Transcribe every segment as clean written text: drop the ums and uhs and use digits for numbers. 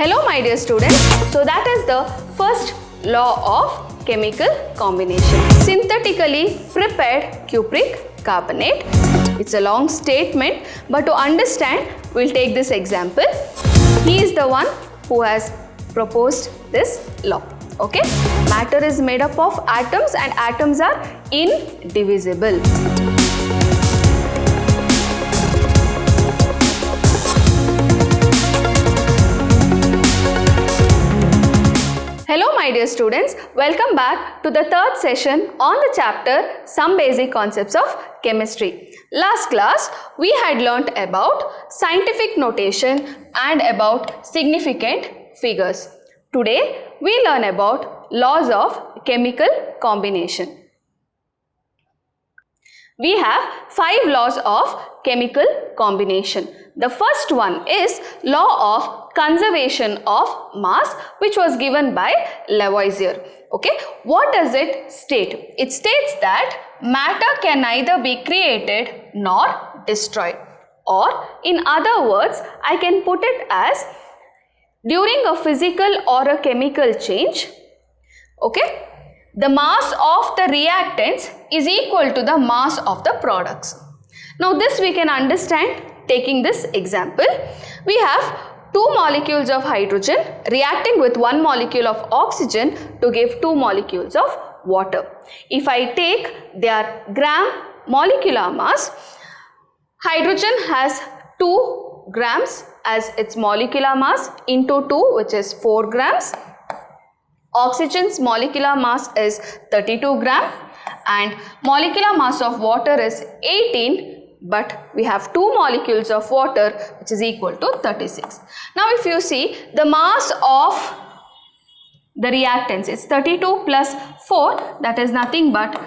Hello my dear students, so that is the first law of chemical combination. Synthetically prepared cupric carbonate. It's a long statement, but to understand we'll take this example. He is the one who has proposed this law. Okay, matter is made up of atoms and atoms are indivisible. Hello my dear students, welcome back to the third session on the chapter Some Basic Concepts of Chemistry. Last class we had learnt about scientific notation and about significant figures. Today we learn about laws of chemical combination. We have 5 laws of chemical combination. The first one is law of conservation of mass, which was given by Lavoisier. Okay, what does it state? It states that matter can neither be created nor destroyed, or in other words I can put it as during a physical or a chemical change, okay, the mass of the reactants is equal to the mass of the products. Now this we can understand taking this example. We have 2 molecules of hydrogen reacting with 1 molecule of oxygen to give 2 molecules of water. If I take their gram molecular mass, hydrogen has 2 grams as its molecular mass into 2, which is 4 grams. Oxygen's molecular mass is 32 gram and molecular mass of water is 18, but we have 2 molecules of water which is equal to 36. Now if you see the mass of the reactants is 32 plus 4, that is nothing but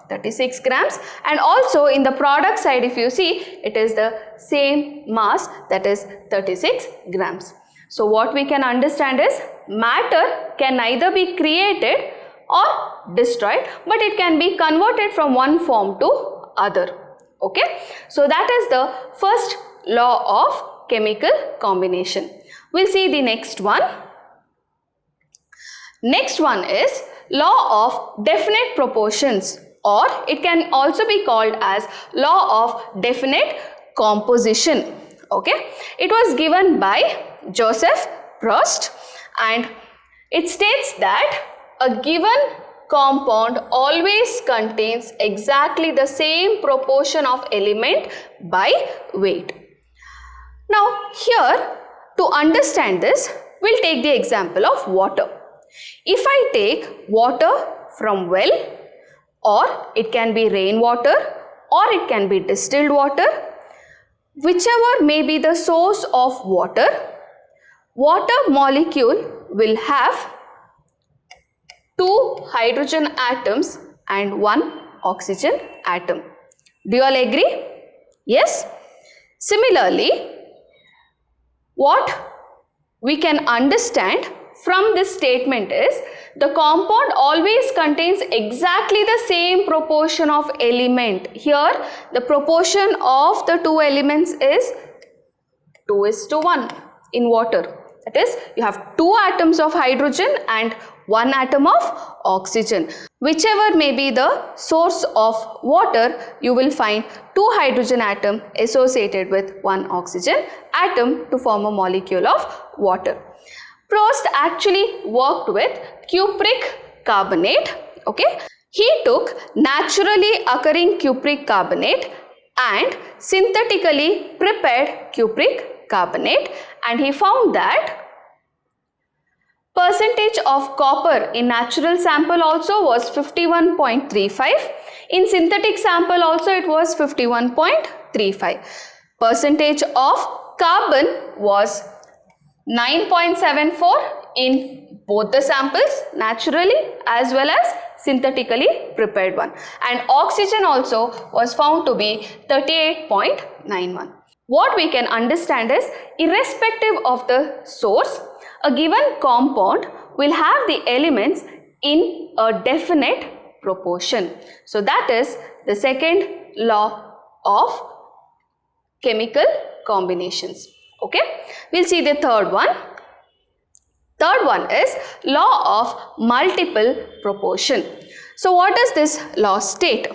36 grams, and also in the product side if you see it is the same mass, that is 36 grams. So what we can understand is matter can neither be created or destroyed, but it can be converted from one form to other. Okay, so that is the first law of chemical combination. We'll see the next one. Next one is law of definite proportions, or it can also be called as law of definite composition. Okay, it was given by Joseph Proust and it states that a given compound always contains exactly the same proportion of element by weight. Now here, to understand this, we'll take the example of water. If I take water from well, or it can be rainwater, or it can be distilled water, whichever may be the source of water, water molecule will have 2 hydrogen atoms and 1 oxygen atom. Do you all agree? Yes? Similarly, what we can understand from this statement is the compound always contains exactly the same proportion of element. Here the proportion of the 2 elements is 2:1 in water. That is, you have 2 atoms of hydrogen and 1 atom of oxygen. Whichever may be the source of water, you will find 2 hydrogen atom associated with 1 oxygen atom to form a molecule of water. Proust actually worked with cupric carbonate. Okay, he took naturally occurring cupric carbonate and synthetically prepared cupric carbonate, and he found that percentage of copper in natural sample also was 51.35. In synthetic sample also it was 51.35. Percentage of carbon was 9.74 in both the samples, naturally as well as synthetically prepared one. And oxygen also was found to be 38.91. What we can understand is, irrespective of the source, a given compound will have the elements in a definite proportion. So that is the second law of chemical combinations. Okay, we'll see the third one. Third one is law of multiple proportion. So what does this law state?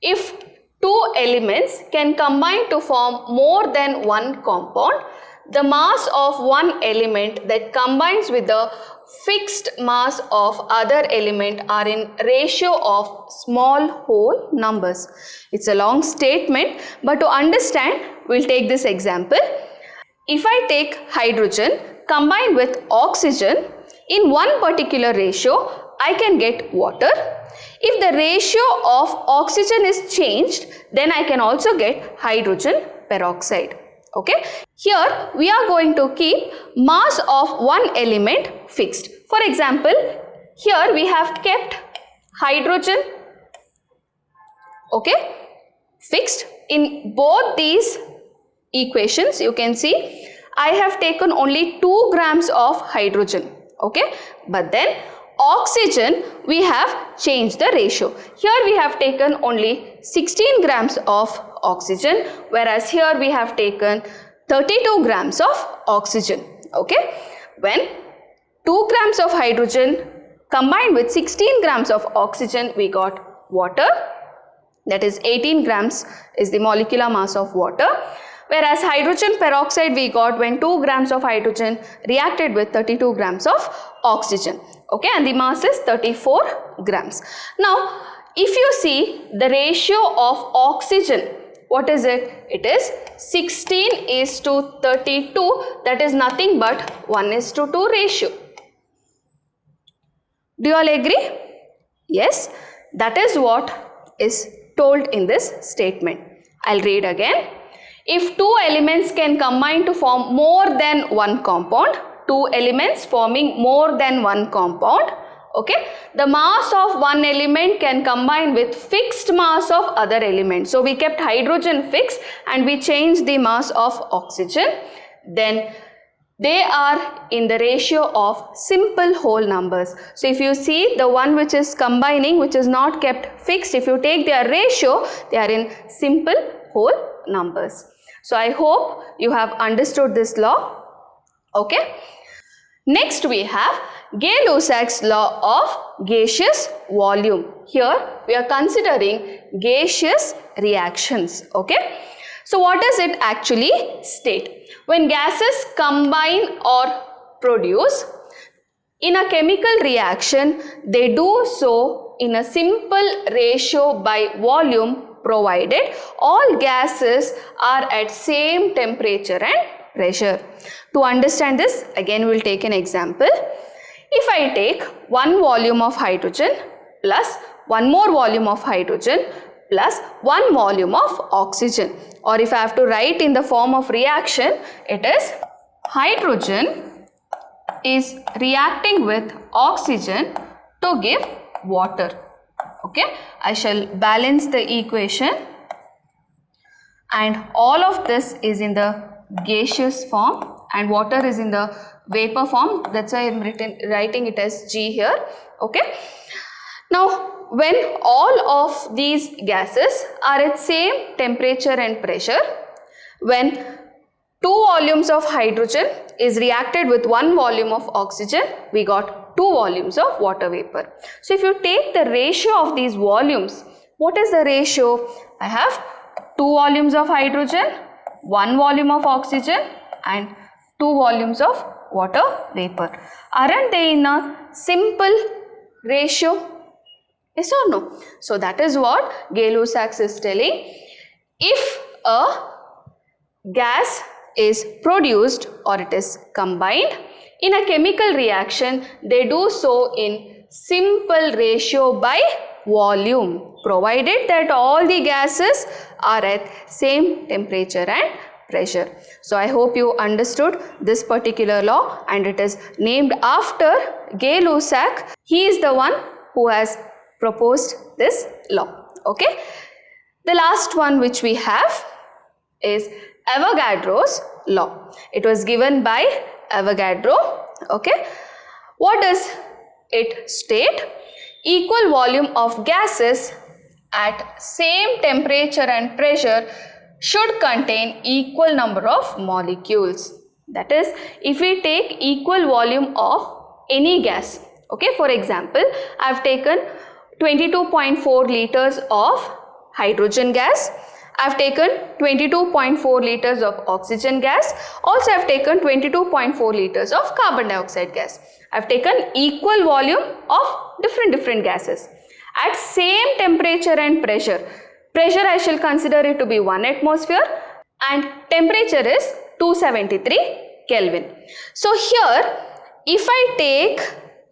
If two elements can combine to form more than one compound, the mass of one element that combines with the fixed mass of other element are in ratio of small whole numbers. It's a long statement, but to understand, we'll take this example. If I take hydrogen combined with oxygen in one particular ratio, I can get water. If the ratio of oxygen is changed, then I can also get hydrogen peroxide. Okay, here we are going to keep mass of one element fixed. For example, here we have kept hydrogen, okay, fixed. In both these equations, you can see I have taken only 2 grams of hydrogen, okay, but then oxygen we have changed the ratio. Here we have taken only 16 grams of oxygen, whereas here we have taken 32 grams of oxygen. Okay, when 2 grams of hydrogen combined with 16 grams of oxygen, we got water. That is 18 grams is the molecular mass of water. Whereas hydrogen peroxide we got when 2 grams of hydrogen reacted with 32 grams of oxygen. Okay, and the mass is 34 grams. Now, if you see the ratio of oxygen, what is it? It is 16:32. That is nothing but 1:2 ratio. Do you all agree? Yes, that is what is told in this statement. I'll read again. If two elements can combine to form more than one compound, two elements forming more than one compound, okay, the mass of one element can combine with fixed mass of other elements. So we kept hydrogen fixed and we changed the mass of oxygen. Then they are in the ratio of simple whole numbers. So if you see the one which is combining, which is not kept fixed, if you take their ratio, they are in simple whole numbers. So I hope you have understood this law. Okay. Next we have Gay-Lussac's law of gaseous volume. Here we are considering gaseous reactions. Okay. So what does it actually state? When gases combine or produce in a chemical reaction, they do so in a simple ratio by volume, provided all gases are at same temperature and pressure. To understand this, again we will take an example. If I take one volume of hydrogen plus one more volume of hydrogen plus one volume of oxygen, or if I have to write in the form of reaction, it is hydrogen is reacting with oxygen to give water. Okay, I shall balance the equation, and all of this is in the gaseous form and water is in the vapor form. That's why I am writing it as G here. Okay. Now, when all of these gases are at same temperature and pressure, when 2 volumes of hydrogen is reacted with 1 volume of oxygen, we got 2 volumes of water vapor. So if you take the ratio of these volumes, what is the ratio? I have 2 volumes of hydrogen, 1 volume of oxygen and 2 volumes of water vapor. Aren't they in a simple ratio? Yes or no? So that is what Gay-Lussac is telling. If a gas is produced or it is combined in a chemical reaction, they do so in simple ratio by volume, provided that all the gases are at same temperature and pressure. So I hope you understood this particular law, and it is named after Gay-Lussac. He is the one who has proposed this law. Okay. The last one which we have is Avogadro's law. It was given by Avogadro. Okay. What does it state? Equal volume of gases at same temperature and pressure should contain equal number of molecules. That is, if we take equal volume of any gas, okay, for example, I have taken 22.4 liters of hydrogen gas, I have taken 22.4 liters of oxygen gas, also I have taken 22.4 liters of carbon dioxide gas. I have taken equal volume of different gases at same temperature and pressure. Pressure I shall consider it to be 1 atmosphere and temperature is 273 Kelvin. So here, if I take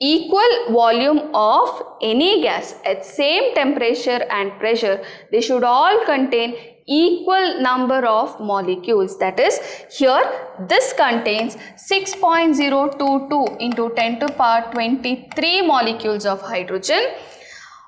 equal volume of any gas at same temperature and pressure, they should all contain equal number of molecules. That is, here this contains 6.022 into 10 to the power 23 molecules of hydrogen.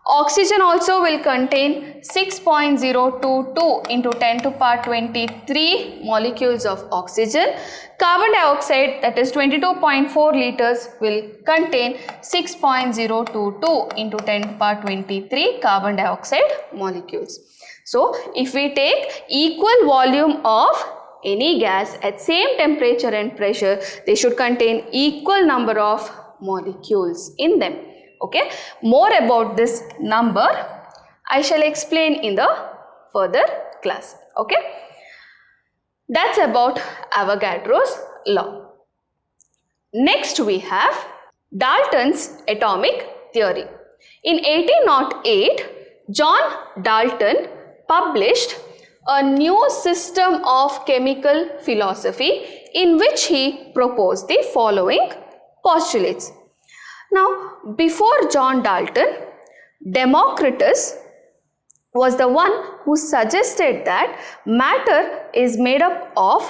Oxygen also will contain 6.022 into 10 to the power 23 molecules of oxygen. Carbon dioxide, that is 22.4 liters, will contain 6.022 into 10 to the power 23 carbon dioxide molecules. So, if we take equal volume of any gas at same temperature and pressure, they should contain equal number of molecules in them. Okay, more about this number I shall explain in the further class. Okay, that's about Avogadro's law. Next we have Dalton's atomic theory. In 1808, John Dalton published a new system of chemical philosophy in which he proposed the following postulates. Now, before John Dalton, Democritus was the one who suggested that matter is made up of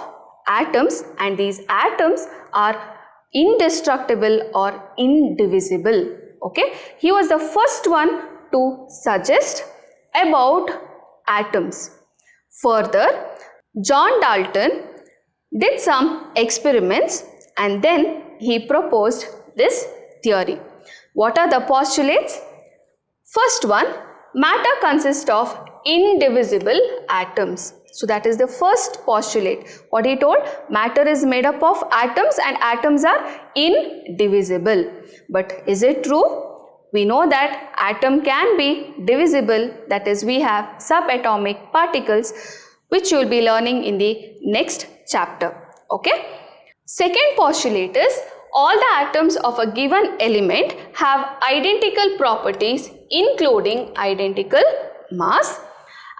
atoms and these atoms are indestructible or indivisible. Okay, he was the first one to suggest about atoms. Further, John Dalton did some experiments and then he proposed this theory. What are the postulates? First one, matter consists of indivisible atoms. So that is the first postulate. What he told? Matter is made up of atoms and atoms are indivisible. But is it true? We know that atom can be divisible, that is, we have subatomic particles, which you will be learning in the next chapter. Okay. Second postulate is all the atoms of a given element have identical properties, including identical mass.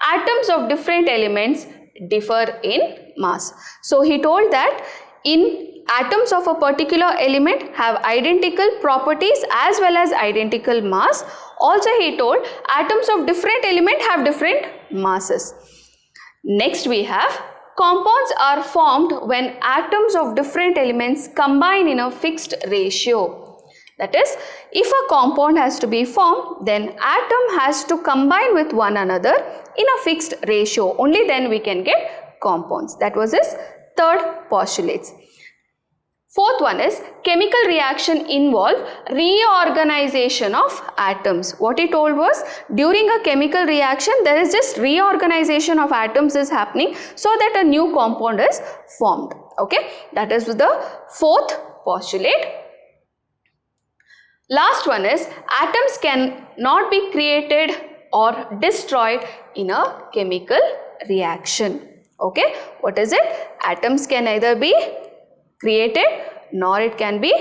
Atoms of different elements differ in mass. So he told that in atoms of a particular element have identical properties as well as identical mass. Also he told atoms of different element have different masses. Next we have compounds are formed when atoms of different elements combine in a fixed ratio. That is, if a compound has to be formed, then atom has to combine with one another in a fixed ratio. Only then we can get compounds. That was his third postulate. Fourth one is chemical reaction involve reorganization of atoms. What he told was during a chemical reaction there is just reorganization of atoms is happening so that a new compound is formed. Okay, that is the fourth postulate. Last one is atoms can not be created or destroyed in a chemical reaction. Okay, what is it? Atoms can neither be created nor it can be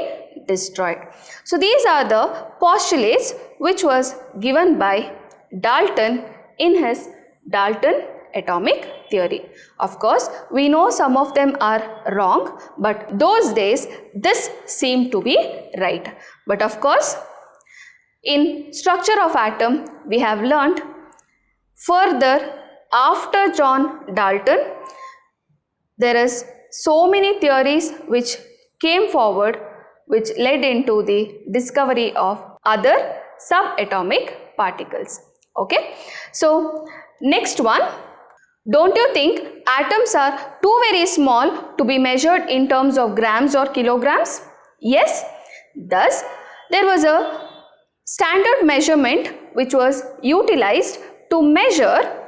destroyed. So these are the postulates which was given by Dalton in his Dalton atomic theory. Of course, we know some of them are wrong, but those days this seemed to be right. But of course, in structure of atom we have learnt further after John Dalton there is so many theories which came forward which led into the discovery of other subatomic particles. Okay, so next one, don't you think atoms are too very small to be measured in terms of grams or kilograms? Yes, thus there was a standard measurement which was utilized to measure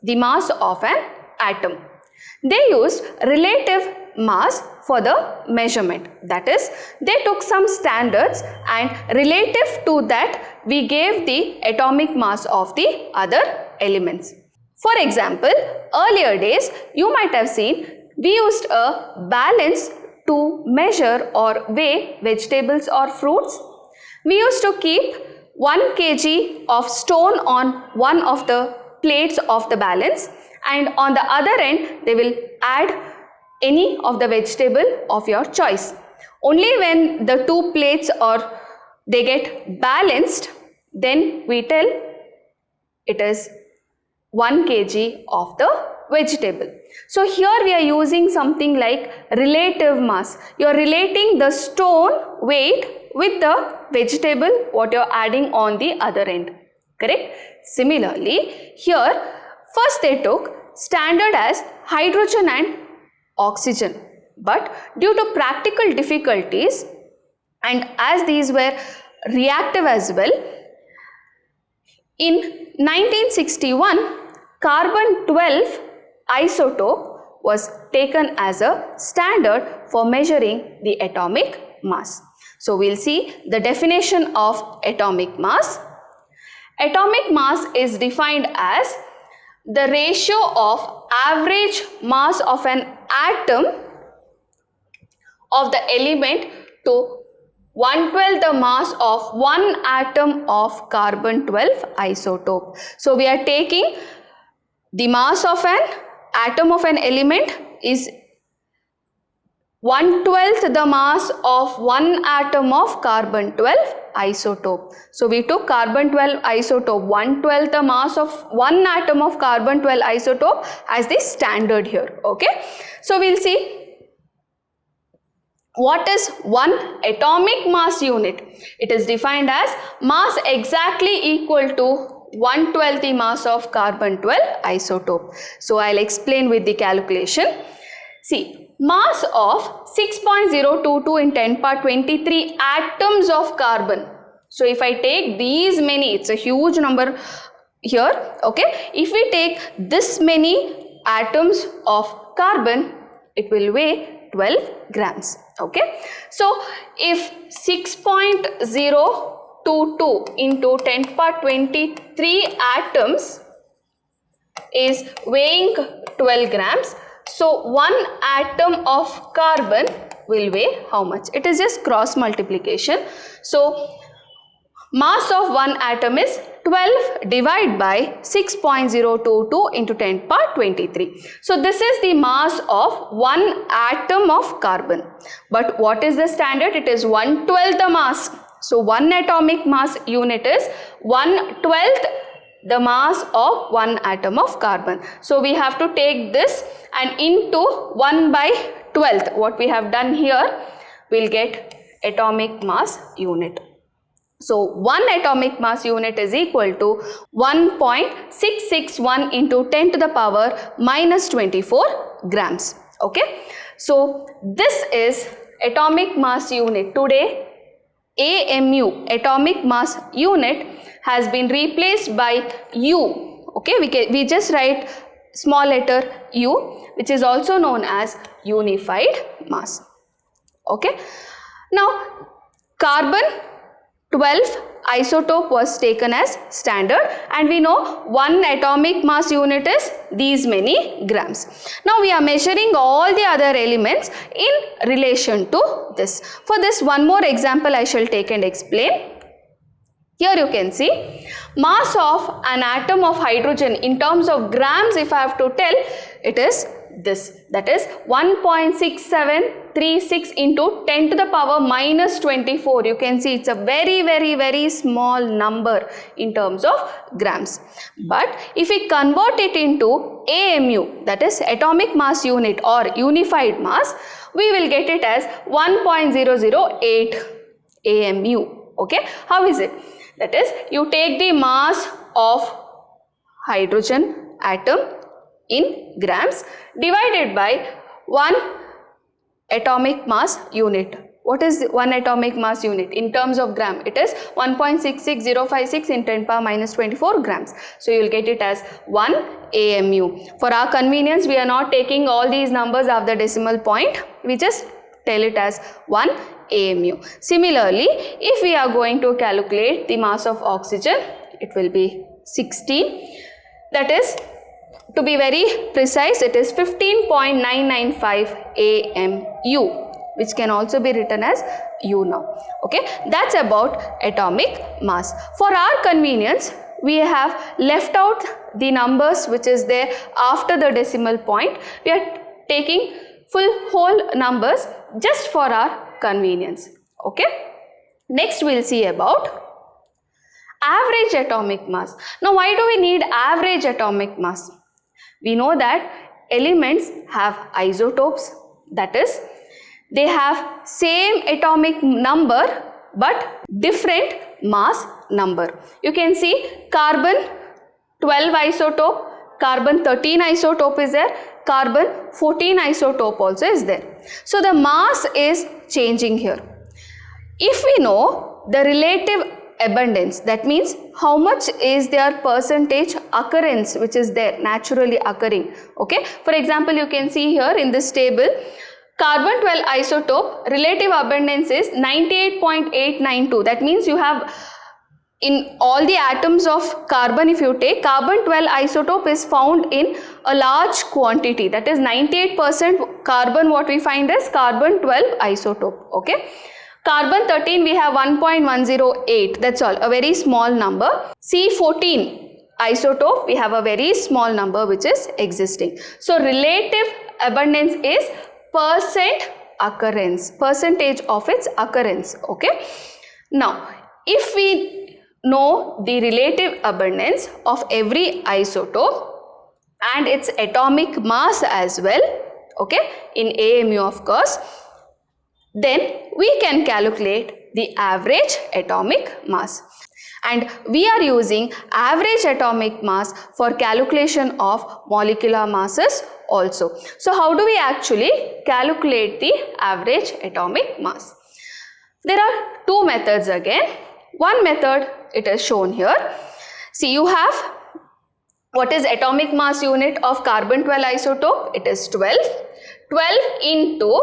the mass of an atom. They used relative mass for the measurement. That is, they took some standards and relative to that we gave the atomic mass of the other elements. For example, earlier days you might have seen we used a balance to measure or weigh vegetables or fruits. We used to keep 1 kg of stone on one of the plates of the balance, and on the other end they will add any of the vegetable of your choice. Only when the two plates or they get balanced, then we tell it is 1 kg of the vegetable. So here we are using something like relative mass. You are relating the stone weight with the vegetable what you are adding on the other end. Correct? Similarly, here first they took standard as hydrogen and oxygen, but due to practical difficulties and as these were reactive as well, in 1961 carbon-12 isotope was taken as a standard for measuring the atomic mass. So we'll see the definition of atomic mass. Atomic mass is defined as the ratio of average mass of an atom of the element to 1/12 the mass of one atom of carbon-12 isotope. So we are taking the mass of an atom of an element is 1/12 the mass of one atom of carbon-12 isotope. So we took carbon-12 isotope 1/12 the mass of one atom of carbon-12 isotope as the standard here. Okay. So we'll see what is one atomic mass unit. It is defined as mass exactly equal to 1/12 the mass of carbon-12 isotope. So I'll explain with the calculation. See, mass of 6.022 in 10 power 23 atoms of carbon. So if I take these many, it's a huge number here. Okay, if we take this many atoms of carbon, it will weigh 12 grams. Okay, so if 6.022 into 10 power 23 atoms is weighing 12 grams, so one atom of carbon will weigh how much? It is just cross multiplication. So mass of one atom is 12 divided by 6.022 into 10 power 23. So this is the mass of one atom of carbon. But what is the standard? It is 1/12 the mass. So one atomic mass unit is 1/12 the mass of one atom of carbon. So we have to take this and into 1/12. What we have done here, we'll get atomic mass unit. So one atomic mass unit is equal to 1.661 into 10 to the power minus 24 grams. Okay. So this is atomic mass unit. Today AMU, atomic mass unit, has been replaced by U. Okay, we just write small letter U, which is also known as unified mass. Okay, now carbon-12 isotope was taken as standard, and we know one atomic mass unit is these many grams. Now we are measuring all the other elements in relation to this. For this, one more example I shall take and explain. Here you can see mass of an atom of hydrogen in terms of grams. If I have to tell, it is this, that is 1.6736 into 10 to the power minus 24. You can see it's a very small number in terms of grams. But if we convert it into AMU, that is atomic mass unit or unified mass, we will get it as 1.008 AMU. Okay, how is it? That is, you take the mass of hydrogen atom in grams divided by one atomic mass unit. What is one atomic mass unit in terms of gram? It is 1.66056 in 10 power minus 24 grams. So you will get it as 1 AMU. For our convenience, we are not taking all these numbers of the decimal point. We just tell it as 1 AMU. Similarly, if we are going to calculate the mass of oxygen, it will be 16. That is, to be very precise, it is 15.995 AMU, which can also be written as U now. Okay, that's about atomic mass. For our convenience, we have left out the numbers which is there after the decimal point. We are taking whole numbers just for our convenience. Okay, next we'll see about average atomic mass. Now, why do we need average atomic mass? We know that elements have isotopes, that is, they have same atomic number but different mass number. You can see carbon 12 isotope, carbon 13 isotope is there, carbon 14 isotope also is there. So the mass is changing here. If we know the relative abundance, that means how much is their percentage occurrence which is there naturally occurring. Okay, for example, you can see here in this table, carbon 12 isotope relative abundance is 98.892. That means you have in all the atoms of carbon, if you take carbon 12 isotope is found in a large quantity, that is 98% carbon, what we find is carbon 12 isotope. Okay, carbon 13 we have 1.108, that's all, a very small number. C14 isotope we have a very small number which is existing. So relative abundance is percentage of its occurrence. Okay, now if we know the relative abundance of every isotope and its atomic mass as well, okay, in AMU of course, then we can calculate the average atomic mass. And we are using average atomic mass for calculation of molecular masses also. So how do we actually calculate the average atomic mass? There are two methods again. One method, it is shown here. See, you have what is atomic mass unit of carbon 12 isotope? It is 12. 12 into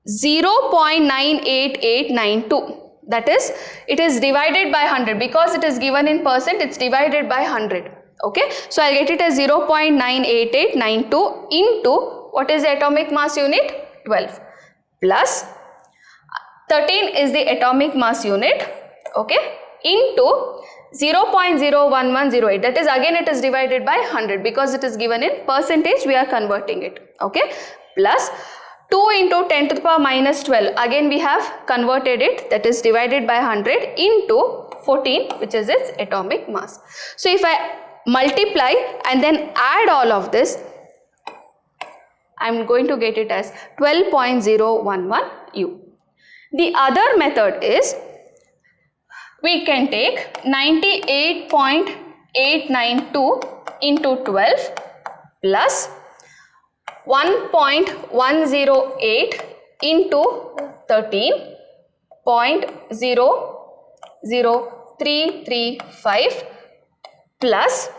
0.98892. That is, it is divided by 100 because it is given in percent, it's divided by 100. Okay, so I'll get it as 0.98892 into what is the atomic mass unit? 12 plus 13 is the atomic mass unit, okay, into 0.01108, that is again it is divided by 100 because it is given in percentage, we are converting it, okay, plus 2 into 10 to the power minus 12, again we have converted it, that is divided by 100 into 14, which is its atomic mass. So if I multiply and then add all of this, I am going to get it as 12.011 U. The other method is, we can take 98.892 into 12 plus 1.108 into 13.00335 plus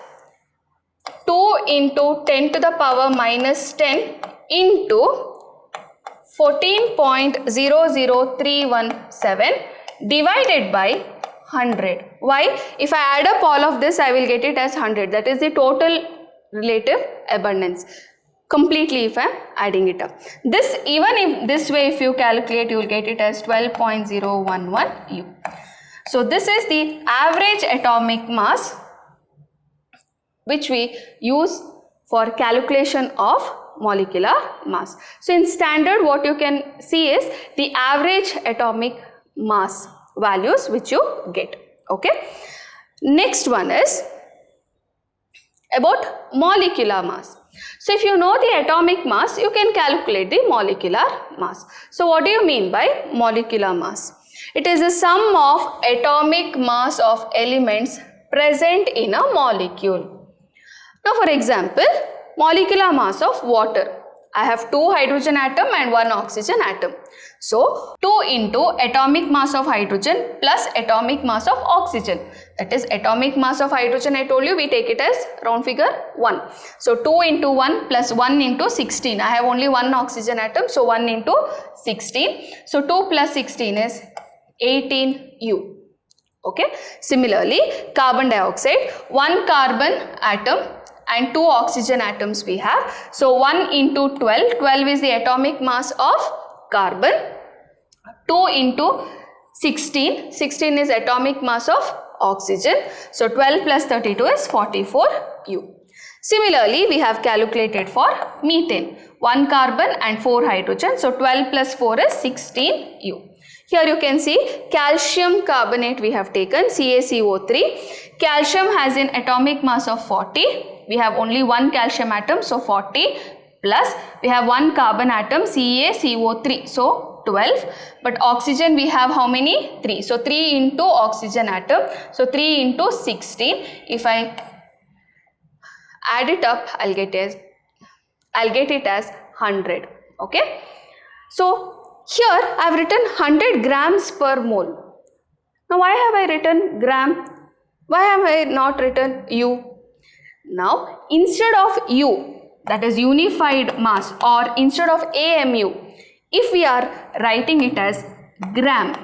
2 into 10 to the power minus 10 into 14.00317 divided by 100. Why? If I add up all of this, I will get it as 100. That is the total relative abundance. Completely if I am adding it up. This, even if this way if you calculate, you will get it as 12.011 U. So this is the average atomic mass which we use for calculation of molecular mass. So in standard, what you can see is the average atomic mass values which you get. Okay. Next one is about molecular mass. So if you know the atomic mass, you can calculate the molecular mass. So what do you mean by molecular mass? It is the sum of atomic mass of elements present in a molecule. Now for example, molecular mass of water. I have 2 hydrogen atom and 1 oxygen atom. So 2 into atomic mass of hydrogen plus atomic mass of oxygen. That is atomic mass of hydrogen, I told you we take it as round figure 1. So 2 into 1 plus 1 into 16. I have only 1 oxygen atom, so 1 into 16. So 2 plus 16 is 18U. Okay. Similarly, carbon dioxide, 1 carbon atom and 2 oxygen atoms we have. So 1 into 12, 12 is the atomic mass of carbon, 2 into 16, 16 is atomic mass of oxygen. So 12 plus 32 is 44U. Similarly, we have calculated for methane, 1 carbon and 4 hydrogen. So 12 plus 4 is 16U. Here you can see calcium carbonate we have taken, CaCO3. Calcium has an atomic mass of 40. We have only 1 calcium atom, so 40, plus we have 1 carbon atom, CaCO3, so 12. But oxygen we have how many? 3. So 3 into oxygen atom, so 3 into 16. If I add it up, I'll get it as 100. Okay. So here I have written 100 grams per mole. Now why have I written gram? Why have I not written U? Now instead of U, that is unified mass, or instead of AMU, if we are writing it as gram,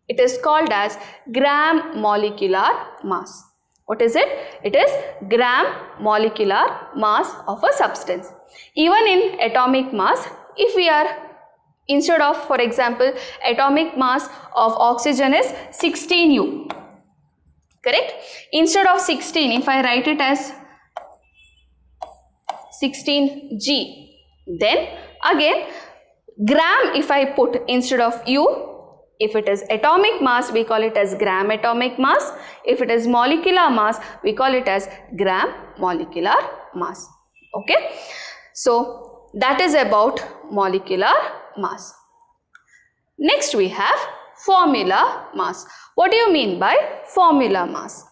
it is called as gram molecular mass. What is it? It is gram molecular mass of a substance. Even in atomic mass, if we are, instead of, for example, atomic mass of oxygen is 16U, correct? Instead of 16, if I write it as 16G, then again gram if I put instead of U, if it is atomic mass we call it as gram atomic mass, if it is molecular mass we call it as gram molecular mass. Okay, so that is about molecular mass. Next we have formula mass. What do you mean by formula mass?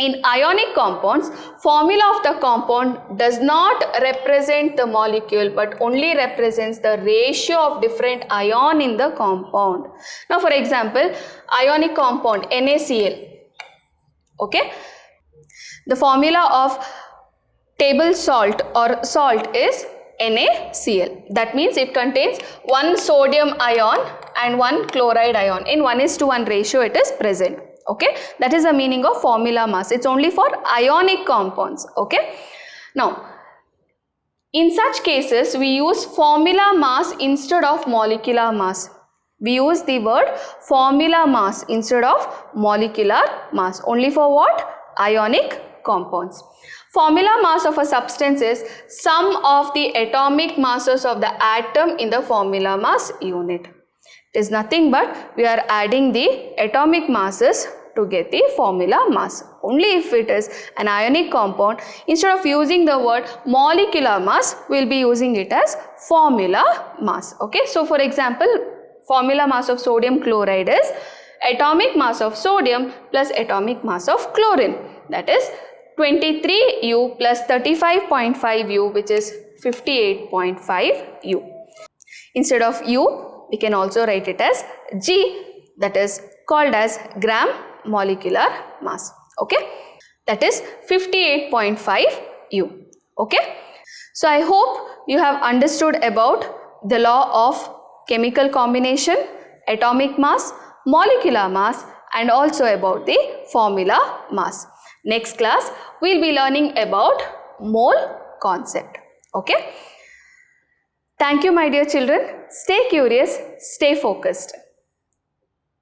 In ionic compounds, formula of the compound does not represent the molecule but only represents the ratio of different ion in the compound. Now for example, ionic compound NaCl, okay, the formula of table salt or salt is NaCl. That means it contains 1 sodium ion and 1 chloride ion. In 1:1 ratio it is present. Okay, that is the meaning of formula mass. It's only for ionic compounds. Okay, now in such cases we use formula mass instead of molecular mass. We use the word formula mass instead of molecular mass only for what? Ionic compounds. Formula mass of a substance is sum of the atomic masses of the atom in the formula mass unit. It is nothing but we are adding the atomic masses to get the formula mass. Only if it is an ionic compound, instead of using the word molecular mass, we will be using it as formula mass. Okay, so for example, formula mass of sodium chloride is atomic mass of sodium plus atomic mass of chlorine, that is 23U plus 35.5U, which is 58.5U. Instead of U, we can also write it as G, that is called as gram molecular mass. Okay, that is 58.5U. Okay, so I hope you have understood about the law of chemical combination, atomic mass, molecular mass, and also about the formula mass. Next class we will be learning about mole concept. Okay, thank you my dear children. Stay curious, stay focused.